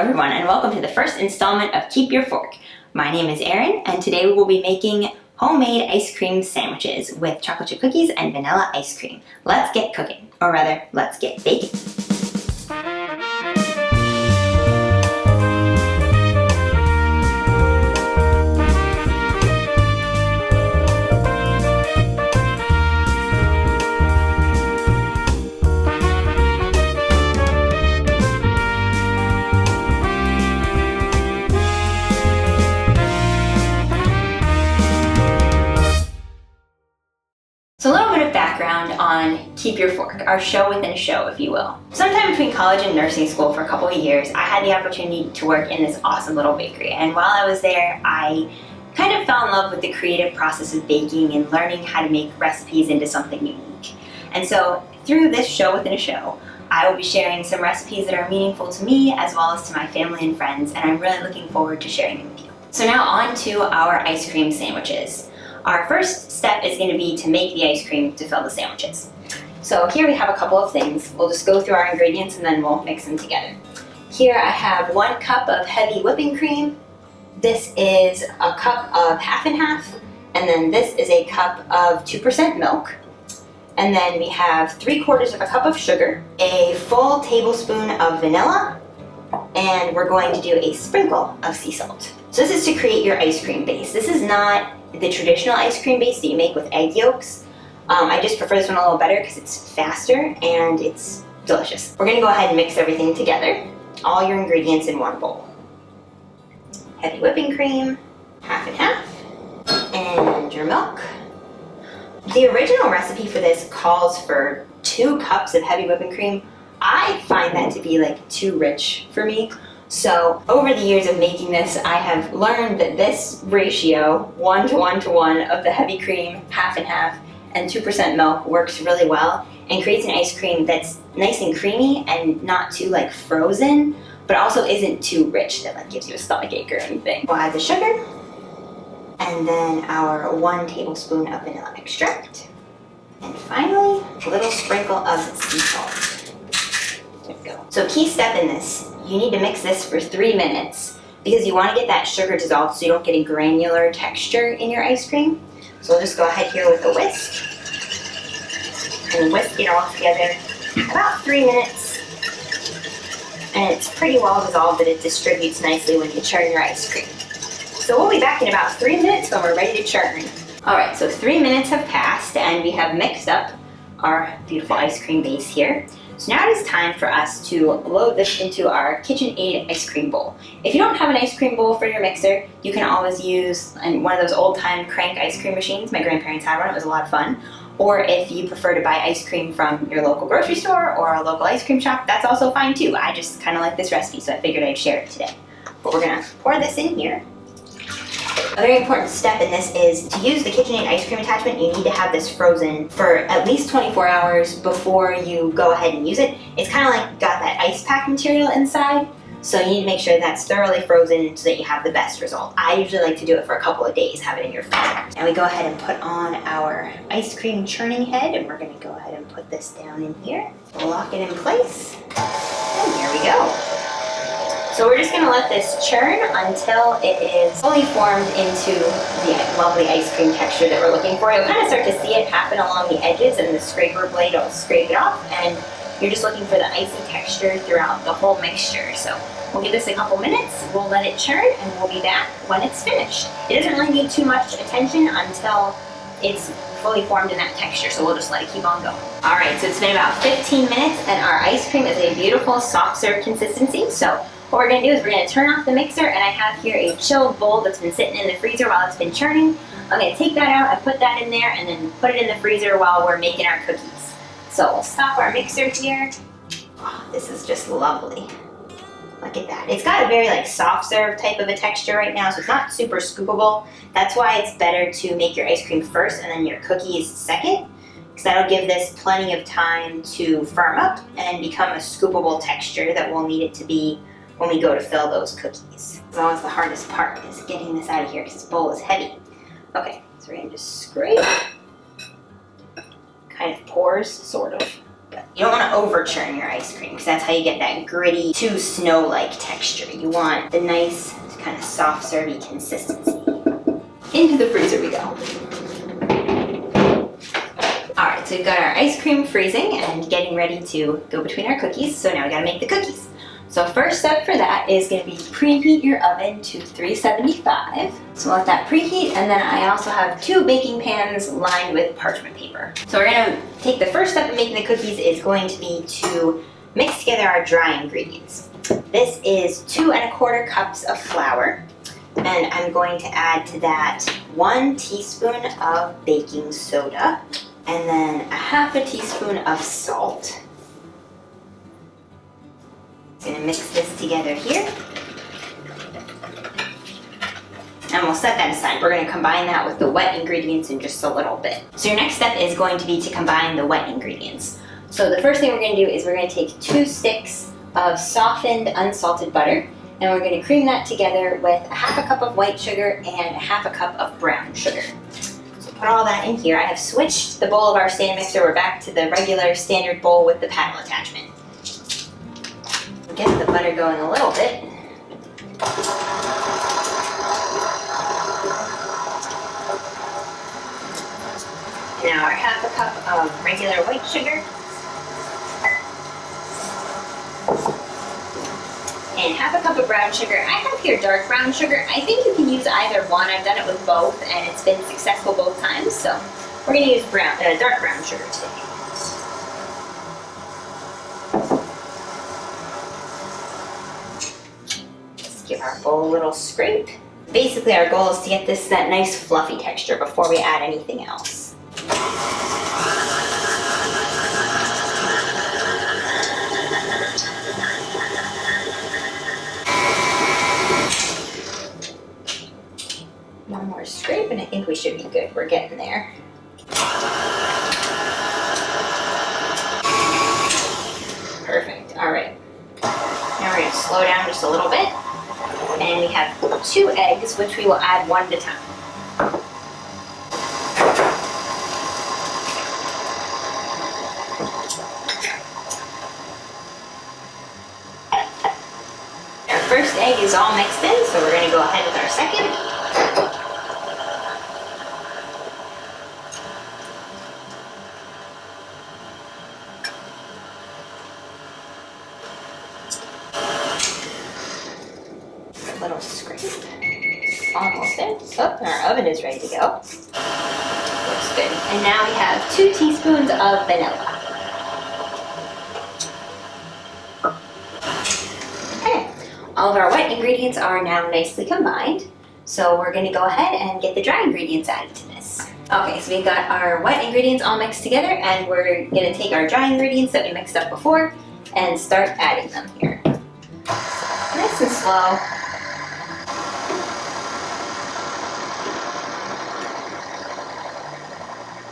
everyone, and welcome to the first installment of Keep Your Fork. My name is Erin, and today we will be making homemade ice cream sandwiches with chocolate chip cookies and vanilla ice cream. Let's get cooking, or rather, let's get baking. So a little bit of background on Keep Your Fork, our show within a show, if you will. Sometime between college and nursing school for a couple of years, I had the opportunity to work in this awesome little bakery. And while I was there, I kind of fell in love with the creative process of baking and learning how to make recipes into something unique. And so through this show within a show, I will be sharing some recipes that are meaningful to me as well as to my family and friends, and I'm really looking forward to sharing them with you. So now on to our ice cream sandwiches. Our first step is going to be to make the ice cream to fill the sandwiches. So here we have a couple of things. We'll just go through our ingredients and then we'll mix them together. Here I have 1 cup of heavy whipping cream. This is a cup of half and half. And then this is a cup of 2% milk. And then we have 3/4 of a cup of sugar, a full tablespoon of vanilla, and we're going to do a sprinkle of sea salt. So this is to create your ice cream base. This is not the traditional ice cream base that you make with egg yolks. I just prefer this one a little better because it's faster and it's delicious. We're gonna go ahead and mix everything together. All your ingredients in one bowl. Heavy whipping cream, half and half, and your milk. The original recipe for this calls for 2 cups of heavy whipping cream. I find that to be like too rich for me. So over the years of making this, I have learned that this ratio, 1 to 1 to 1 of the heavy cream, half and half, and 2% milk works really well and creates an ice cream that's nice and creamy and not too like frozen, but also isn't too rich that like gives you a stomachache or anything. We'll add the sugar and then our 1 tablespoon of vanilla extract. And finally, a little sprinkle of sea salt. There we go. So key step in this, you need to mix this for 3 minutes because you want to get that sugar dissolved so you don't get a granular texture in your ice cream. So we'll just go ahead here with a whisk and whisk it all together about 3 minutes. And it's pretty well dissolved that it distributes nicely when you churn your ice cream. So we'll be back in about 3 minutes when we're ready to churn. Alright, so 3 minutes have passed and we have mixed up our beautiful ice cream base here. So now it is time for us to load this into our KitchenAid ice cream bowl. If you don't have an ice cream bowl for your mixer, you can always use one of those old-time crank ice cream machines. My grandparents had one, it was a lot of fun. Or if you prefer to buy ice cream from your local grocery store or a local ice cream shop, that's also fine too. I just kind of like this recipe, so I figured I'd share it today. But we're gonna pour this in here. A very important step in this is to use the KitchenAid ice cream attachment, you need to have this frozen for at least 24 hours before you go ahead and use it. It's kind of like got that ice pack material inside, so you need to make sure that's thoroughly frozen so that you have the best result. I usually like to do it for a couple of days, have it in your fridge. And we go ahead and put on our ice cream churning head, and we're going to go ahead and put this down in here. We'll lock it in place, and here we go. So we're just going to let this churn until it is fully formed into the lovely ice cream texture that we're looking for. You'll kind of start to see it happen along the edges and the scraper blade will scrape it off, and you're just looking for the icy texture throughout the whole mixture. So we'll give this a couple minutes, we'll let it churn, and we'll be back when it's finished. It doesn't really need too much attention until it's fully formed in that texture, so we'll just let it keep on going. Alright, so it's been about 15 minutes and our ice cream is a beautiful soft serve consistency. So what we're going to do is we're going to turn off the mixer, and I have here a chilled bowl that's been sitting in the freezer while it's been churning. I'm going to take that out and put that in there and then put it in the freezer while we're making our cookies. So we'll stop our mixer here. Oh, this is just lovely. Look at that. It's got a very like soft serve type of a texture right now, so it's not super scoopable. That's why it's better to make your ice cream first and then your cookies second, because that'll give this plenty of time to firm up and become a scoopable texture that we'll need it to be when we go to fill those cookies. As always, the hardest part is getting this out of here because this bowl is heavy. Okay, so we're gonna just scrape. Kind of pours, sort of. You don't want to over churn your ice cream because that's how you get that gritty, too snow-like texture. You want the nice, kind of soft, servy consistency. Into the freezer we go. Alright, so we've got our ice cream freezing and getting ready to go between our cookies. So now we gotta make the cookies. So first step for that is going to be preheat your oven to 375. So let that preheat, and then I also have 2 baking pans lined with parchment paper. So we're going to take the first step in making the cookies is going to be to mix together our dry ingredients. This is 2 1/4 cups of flour, and I'm going to add to that 1 teaspoon of baking soda, and then a 1/2 teaspoon of salt. Gonna mix this together here. And we'll set that aside. We're gonna combine that with the wet ingredients in just a little bit. So your next step is going to be to combine the wet ingredients. So the first thing we're gonna do is we're gonna take 2 sticks of softened unsalted butter, and we're gonna cream that together with a 1/2 cup of white sugar and a 1/2 cup of brown sugar. So put all that in here. I have switched the bowl of our stand mixer. We're back to the regular standard bowl with the paddle attachment. Get the butter going a little bit. Now our 1/2 cup of regular white sugar. And 1/2 cup of brown sugar. I have here dark brown sugar. I think you can use either one. I've done it with both and it's been successful both times. So we're gonna use dark brown sugar today. Give our bowl a little scrape. Basically our goal is to get that nice fluffy texture before we add anything else. One more scrape and I think we should be good. We're getting there. Perfect, all right. Now we're gonna slow down just a little bit. And we have 2 eggs, which we will add 1 at a time. Our first egg is all mixed in, so we're going to go ahead with our second. Little scrape. Almost there. Oh, and our oven is ready to go. Looks good. And now we have 2 teaspoons of vanilla. Okay. All of our wet ingredients are now nicely combined. So we're going to go ahead and get the dry ingredients added to this. Okay, so we've got our wet ingredients all mixed together, and we're going to take our dry ingredients that we mixed up before and start adding them here. Nice and slow.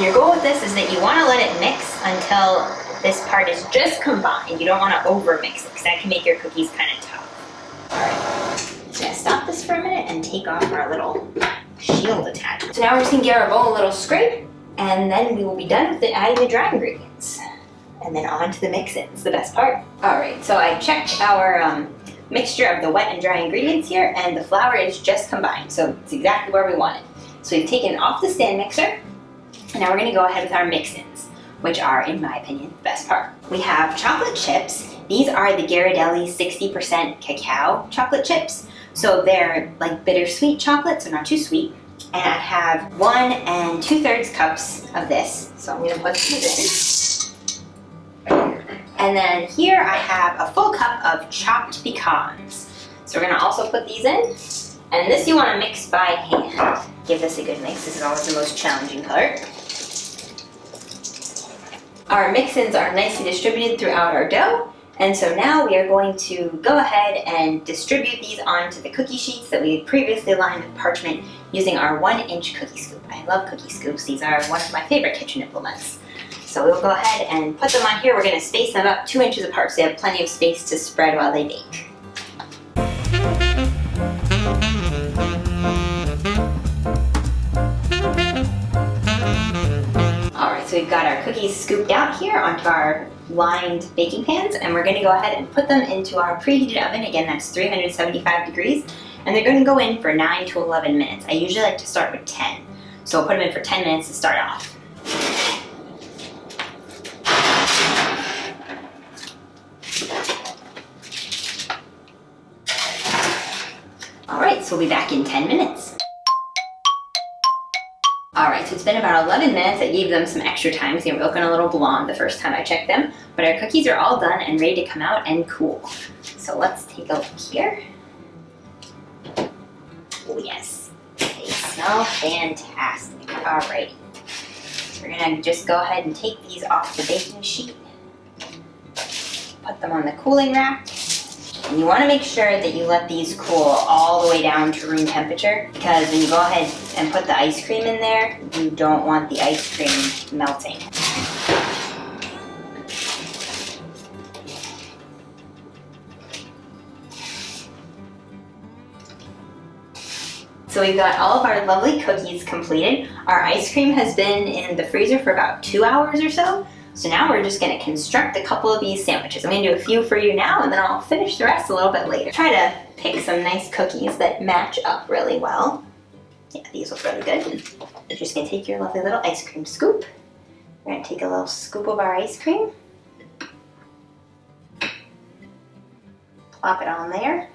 Your goal with this is that you want to let it mix until this part is just combined. You don't want to over mix it because that can make your cookies kind of tough. Alright, I'm going to stop this for a minute and take off our little shield attachment. So now we're just going to give our bowl a little scrape, and then we will be done with adding the dry ingredients. And then on to the mix-ins, the best part. Alright, so I checked our mixture of the wet and dry ingredients here, and the flour is just combined, so it's exactly where we want it. So we've taken it off the stand mixer. And now we're going to go ahead with our mix-ins, which are, in my opinion, the best part. We have chocolate chips. These are the Ghirardelli 60% cacao chocolate chips. So they're like bittersweet chocolate, so not too sweet. And I have 1 2/3 cups of this. So I'm going to put these in. And then here I have a full cup of chopped pecans. So we're going to also put these in. And this you want to mix by hand. Give this a good mix. This is always the most challenging part. Our mix-ins are nicely distributed throughout our dough, and so now we are going to go ahead and distribute these onto the cookie sheets that we previously lined with parchment using our 1-inch cookie scoop. I love cookie scoops. These are one of my favorite kitchen implements. So we'll go ahead and put them on here. We're going to space them about 2 inches apart so they have plenty of space to spread while they bake. So we've got our cookies scooped out here onto our lined baking pans, and we're gonna go ahead and put them into our preheated oven. Again, that's 375 degrees, and they're gonna go in for 9 to 11 minutes. I usually like to start with 10. So we'll put them in for 10 minutes to start off. All right, so we'll be back in 10 minutes. All right, so it's been about 11 minutes. I gave them some extra time because they were looking a little blonde the first time I checked them, but our cookies are all done and ready to come out and cool. So let's take a look here. Oh yes, they smell fantastic. All right, so we're gonna just go ahead and take these off the baking sheet, put them on the cooling rack. And you want to make sure that you let these cool all the way down to room temperature, because when you go ahead and put the ice cream in there, you don't want the ice cream melting. So we've got all of our lovely cookies completed. Our ice cream has been in the freezer for about 2 hours or so. So now we're just gonna construct a couple of these sandwiches. I'm gonna do a few for you now, and then I'll finish the rest a little bit later. Try to pick some nice cookies that match up really well. Yeah, these look really good. You're just gonna take your lovely little ice cream scoop. We're gonna take a little scoop of our ice cream. Plop it on there.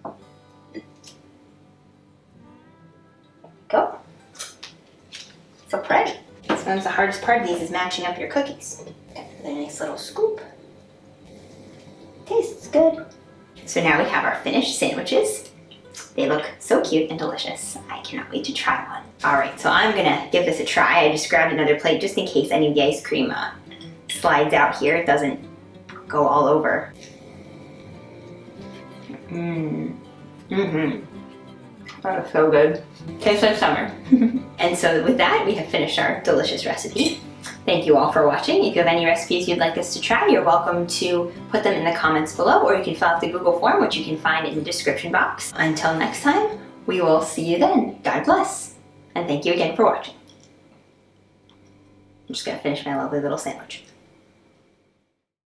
There we go. So pretty. Sometimes the hardest part of these is matching up your cookies. Another nice little scoop. Tastes good. So now we have our finished sandwiches. They look so cute and delicious. I cannot wait to try one. All right, so I'm gonna give this a try. I just grabbed another plate just in case any of the ice cream slides out here. It doesn't go all over. That is so good. Tastes like summer. And so with that, we have finished our delicious recipe. Thank you all for watching. If you have any recipes you'd like us to try, you're welcome to put them in the comments below, or you can fill out the Google form, which you can find in the description box. Until next time, we will see you then. God bless. And thank you again for watching. I'm just gonna finish my lovely little sandwich.